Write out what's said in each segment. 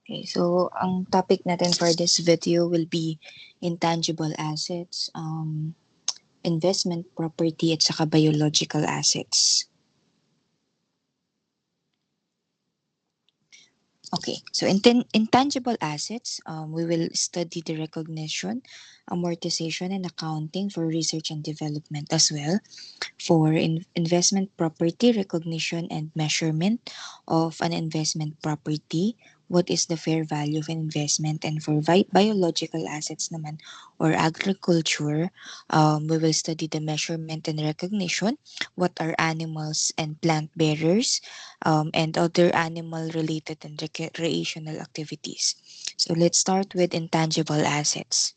Okay, so ang topic natin for this video will be intangible assets, investment property at saka biological assets. Okay, so intangible assets, we will study the recognition, amortization, and accounting for research and development as well. For investment property, recognition and measurement of an investment property, what is the fair value of an investment, and for biological assets naman or agriculture, we will study the measurement and recognition, what are animals and plant bearers, and other animal related and recreational activities. So let's start with intangible assets.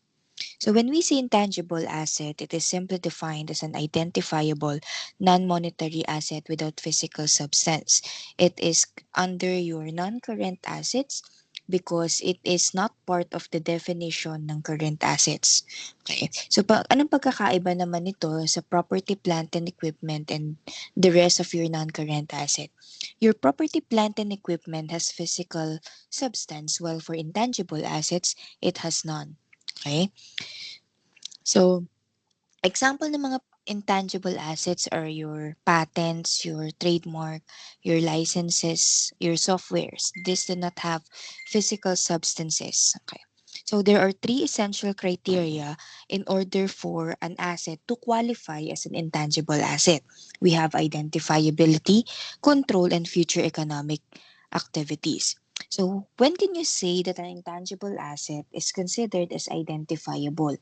So when we say intangible asset, it is simply defined as an identifiable non-monetary asset without physical substance. It is under your non-current assets because it is not part of the definition ng current assets. Okay. So anong pagkakaiba naman nito sa property, plant, and equipment and the rest of your non-current asset? Your property, plant, and equipment has physical substance while for intangible assets, it has none. Okay? So, example ng mga intangible assets are your patents, your trademark, your licenses, your softwares. These do not have physical substances. Okay. So there are three essential criteria in order for an asset to qualify as an intangible asset. We have identifiability, control, and future economic activities. So when can you say that an intangible asset is considered as identifiable?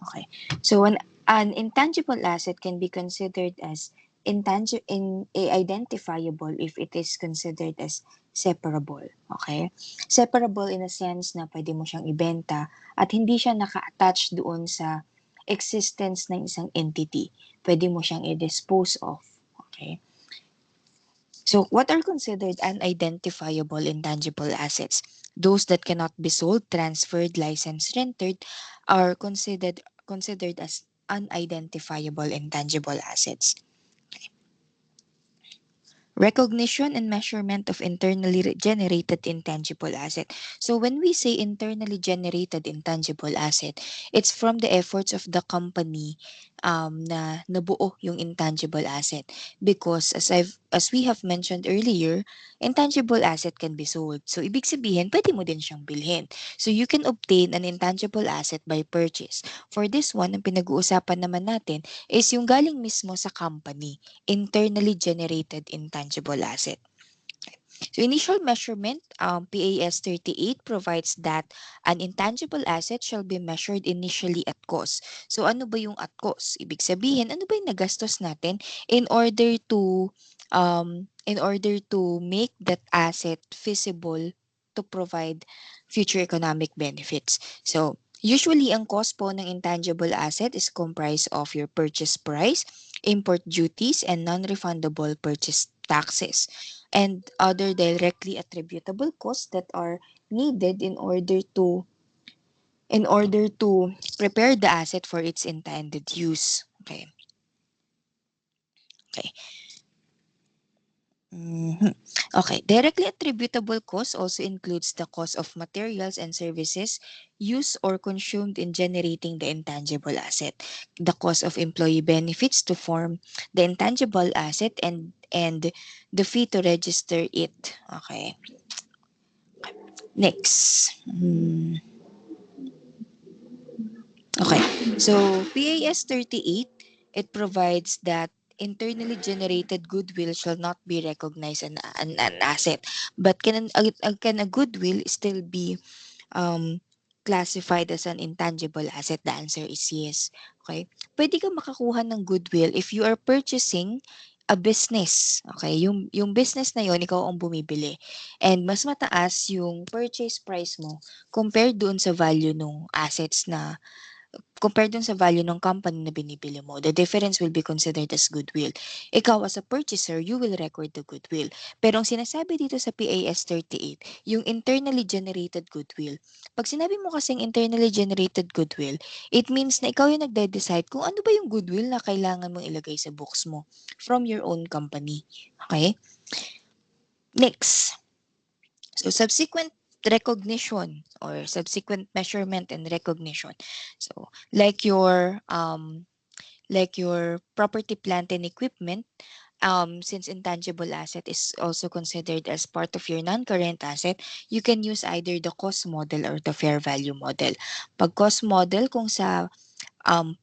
Okay. So an intangible asset can be considered as identifiable if it is considered as separable. Okay? Separable in a sense na pwede mo siyang ibenta at hindi siya naka-attach doon sa existence ng isang entity. Pwede mo siyang i-dispose of. Okay? So, what are considered unidentifiable intangible assets? Those that cannot be sold, transferred, licensed, rented are considered as unidentifiable intangible assets. Recognition and measurement of internally generated intangible asset. So when we say internally generated intangible asset, it's from the efforts of the company na nabuo yung intangible asset. Because as we have mentioned earlier, intangible asset can be sold. So ibig sabihin, pwede mo din siyang bilhin. So you can obtain an intangible asset by purchase. For this one, ang pinag-uusapan naman natin is yung galing mismo sa company, internally generated intangible asset. So initial measurement, PAS 38 provides that an intangible asset shall be measured initially at cost. So ano ba yung at cost? Ibig sabihin, ano ba yung nagastos natin in order to make that asset feasible to provide future economic benefits. So usually ang cost po ng intangible asset is comprised of your purchase price, import duties, and non-refundable purchase taxes and other directly attributable costs that are needed in order to prepare the asset for its intended use. Okay. Okay. Mhm. Okay. Directly attributable cost also includes the cost of materials and services used or consumed in generating the intangible asset, the cost of employee benefits to form the intangible asset, and the fee to register it. Okay. Next. Okay. So PAS 38, it provides that internally generated goodwill shall not be recognized an asset. But can a goodwill still be classified as an intangible asset? The answer is yes. Okay. Pwede ka makakuha ng goodwill if you are purchasing a business. Okay. Yung business na yon ikaw ang bumibili. And mas mataas yung purchase price mo compared doon sa value ng assets compared dun sa value ng company na binibili mo, the difference will be considered as goodwill. Ikaw as a purchaser, you will record the goodwill. Pero ang sinasabi dito sa PAS 38, yung internally generated goodwill. Pag sinabi mo kasing internally generated goodwill, it means na ikaw yung nagde-decide kung ano ba yung goodwill na kailangan mong ilagay sa books mo from your own company. Okay? Next. So, subsequent recognition or subsequent measurement and recognition. So, like your property, plant, and equipment, since intangible asset is also considered as part of your non-current asset, you can use either the cost model or the fair value model. Pag cost model, kung sa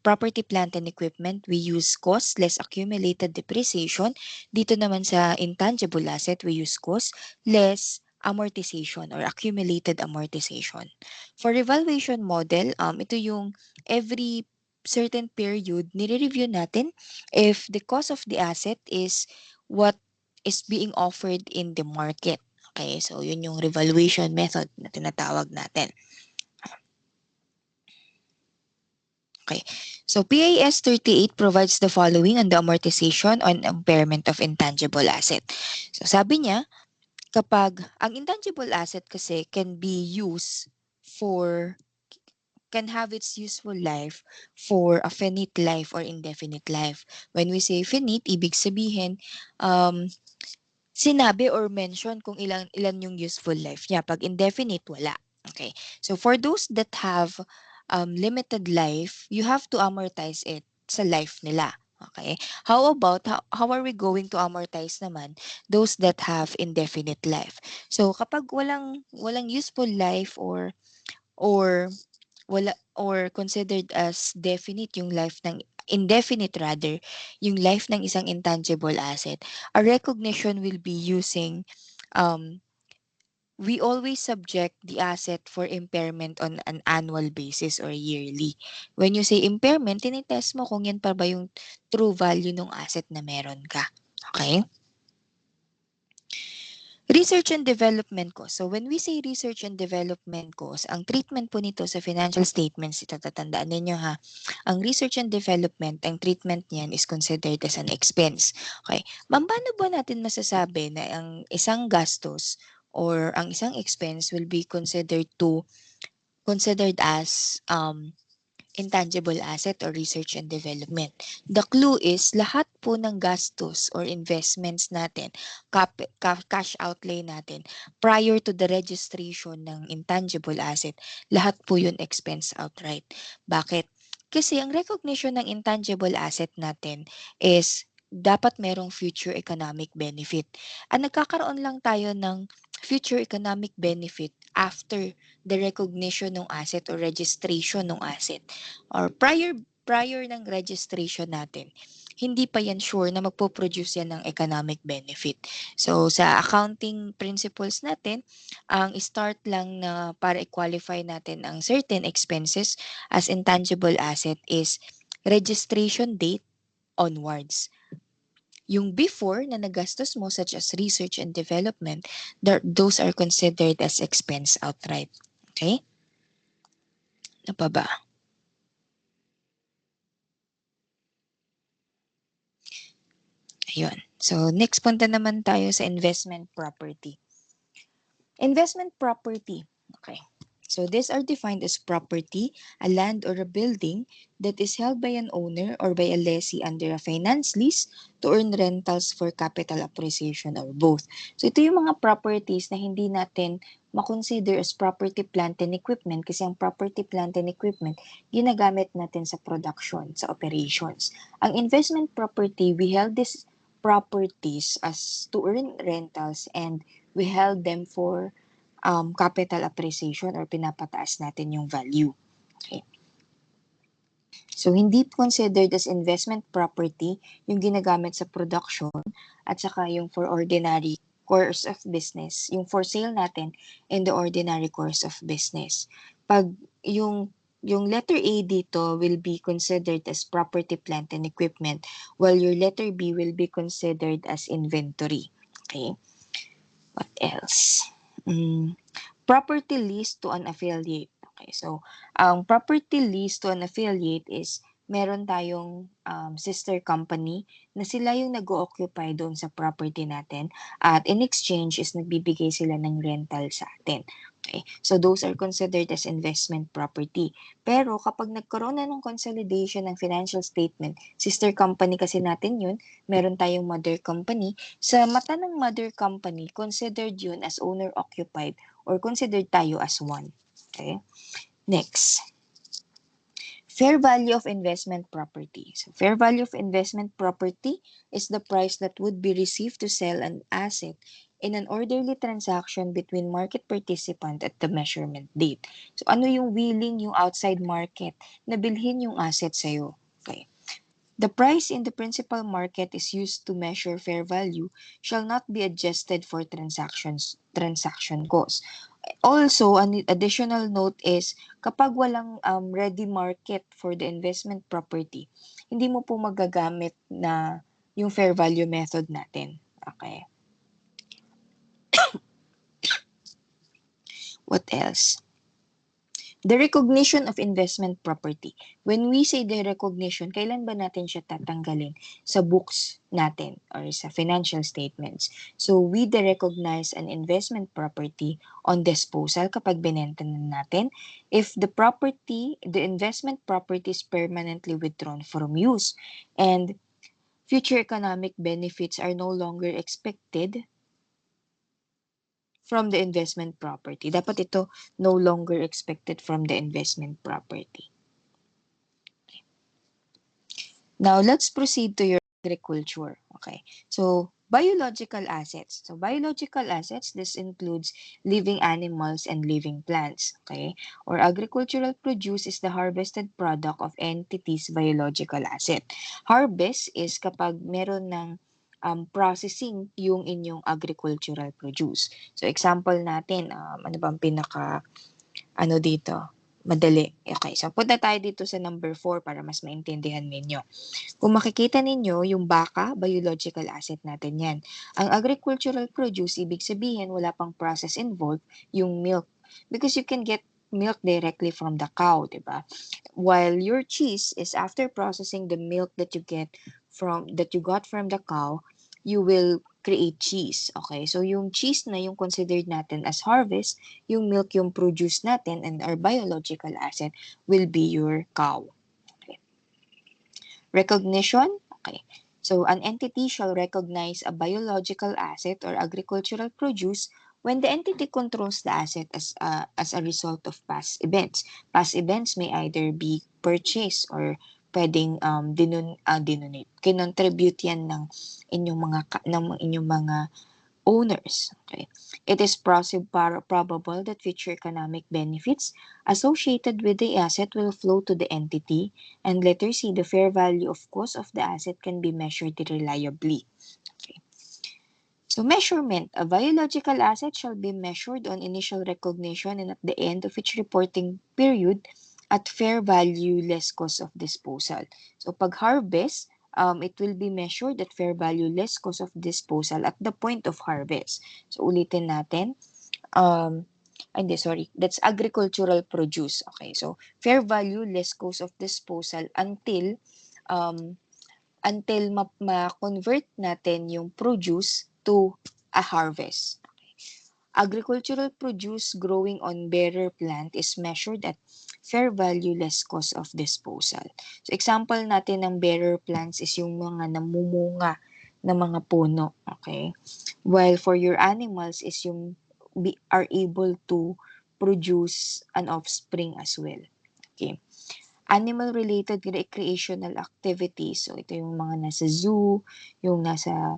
property, plant, and equipment, we use cost less accumulated depreciation. Dito naman sa intangible asset, we use cost less amortization or accumulated amortization. For revaluation model, ito yung every certain period, nire-review natin if the cost of the asset is what is being offered in the market. Okay, so yun yung revaluation method na tinatawag natin. Okay. So PAS 38 provides the following on the amortization on impairment of intangible asset. So sabi niya, kapag ang intangible asset kasi can be used for can have its useful life for a finite life or indefinite life. When we say finite, ibig sabihin sinabi or mention kung ilan yung useful life niya. Pag indefinite, wala. Okay. So for those that have limited life, you have to amortize it sa life nila. Okay. How about how are we going to amortize naman those that have indefinite life? So kapag walang useful life or wala or considered as definite yung life ng indefinite rather yung life ng isang intangible asset, a recognition will be using um we always subject the asset for impairment on an annual basis or yearly. When you say impairment, tinitest mo kung yan pa ba yung true value ng asset na meron ka. Okay? Research and development cost. So when we say research and development cost, ang treatment po nito sa financial statements, ito tatandaan ninyo ha, ang research and development, ang treatment niyan is considered as an expense. Okay. Paano ba natin masasabi na ang isang gastos or ang isang expense will be considered as intangible asset or research and development. The clue is lahat po ng gastos or investments natin, cash outlay natin prior to the registration ng intangible asset, lahat po yun expense outright. Bakit? Kasi ang recognition ng intangible asset natin is dapat merong future economic benefit. Ang nagkakaroon lang tayo ng future economic benefit after the recognition ng asset or registration ng asset or prior ng registration natin, hindi pa yan sure na magpo-produce yan ng economic benefit. So, sa accounting principles natin, ang start lang na para i-qualify natin ang certain expenses as intangible asset is registration date onwards. Yung before na nagastos mo such as research and development, those are considered as expense outright. Okay? Ano pa ba? Ayun. So, next punta naman tayo sa investment property. Investment property. Okay. So, these are defined as property, a land or a building that is held by an owner or by a lessee under a finance lease to earn rentals for capital appreciation or both. So, ito yung mga properties na hindi natin makonsider as property, plant, and equipment kasi ang property, plant, and equipment ginagamit natin sa production, sa operations. Ang investment property, we held these properties as to earn rentals and we held them for capital appreciation or pinapataas natin yung value. Okay. So, hindi considered as investment property yung ginagamit sa production at saka yung for ordinary course of business, yung for sale natin in the ordinary course of business. Pag yung letter A dito will be considered as property, plant, and equipment, while your letter B will be considered as inventory. Okay? What else? Property lease to an affiliate. Okay, so ang property lease to an affiliate is meron tayong sister company na sila yung nag-o-occupy doon sa property natin at in exchange is nagbibigay sila ng rental sa atin. Okay, so those are considered as investment property. Pero kapag nagkaroon na ng consolidation ng financial statement, sister company kasi natin yun, meron tayong mother company. Sa mata ng mother company, considered yun as owner-occupied or considered tayo as one. Okay? Next, fair value of investment property. So, fair value of investment property is the price that would be received to sell an asset in an orderly transaction between market participant at the measurement date. So, ano yung willing yung outside market na bilhin yung asset sa'yo? Okay. The price in the principal market is used to measure fair value shall not be adjusted for transaction cost. Also, an additional note is kapag walang ready market for the investment property, hindi mo po magagamit na yung fair value method natin. Okay. What else? The recognition of investment property. When we say the recognition, kailan ba natin siya tatanggalin? Sa books natin or sa financial statements. So, we recognize an investment property on disposal kapag binenta na natin. If the investment property is permanently withdrawn from use and future economic benefits are no longer expected from the investment property. Dapat ito no longer expected from the investment property. Now, let's proceed to your agriculture. Okay. So, biological assets. So, biological assets, this includes living animals and living plants. Okay. Or agricultural produce is the harvested product of entities' biological asset. Harvest is kapag meron ng processing yung inyong agricultural produce. So, example natin, ano bang ano dito? Madali. Okay, so punta tayo dito sa number 4 para mas maintindihan ninyo. Kung makikita ninyo, yung baka, biological asset natin yan. Ang agricultural produce, ibig sabihin, wala pang process involved, yung milk. Because you can get milk directly from the cow, di ba? While your cheese is after processing the milk that you got from the cow, you will create cheese. Okay? So yung cheese na yung considered natin as harvest, yung milk yung produce natin and our biological asset will be your cow. Okay. Recognition. Okay. So an entity shall recognize a biological asset or agricultural produce when the entity controls the asset as a result of past events. Past events may either be purchase or pwedeng kinontribute yan ng inyong mga owners. Okay. It is probable that future economic benefits associated with the asset will flow to the entity, and letter C, the fair value of cost of the asset can be measured reliably. Okay. So measurement, a biological asset shall be measured on initial recognition and at the end of each reporting period at fair value less cost of disposal. So pag harvest, it will be measured at fair value less cost of disposal at the point of harvest. So ulitin natin. That's agricultural produce. Okay, so fair value less cost of disposal um, until ma-convert natin yung produce to a harvest. Agricultural produce growing on bearer plant is measured at fair value less cost of disposal. So example natin ng bearer plants is yung mga namumunga na mga puno, okay? While for your animals is yung are able to produce an offspring as well. Okay. Animal-related recreational activities. So ito yung mga nasa zoo, yung nasa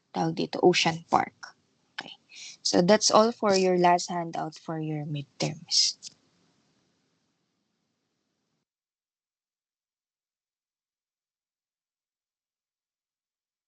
tawag dito, ocean park. Okay. So that's all for your last handout for your midterms.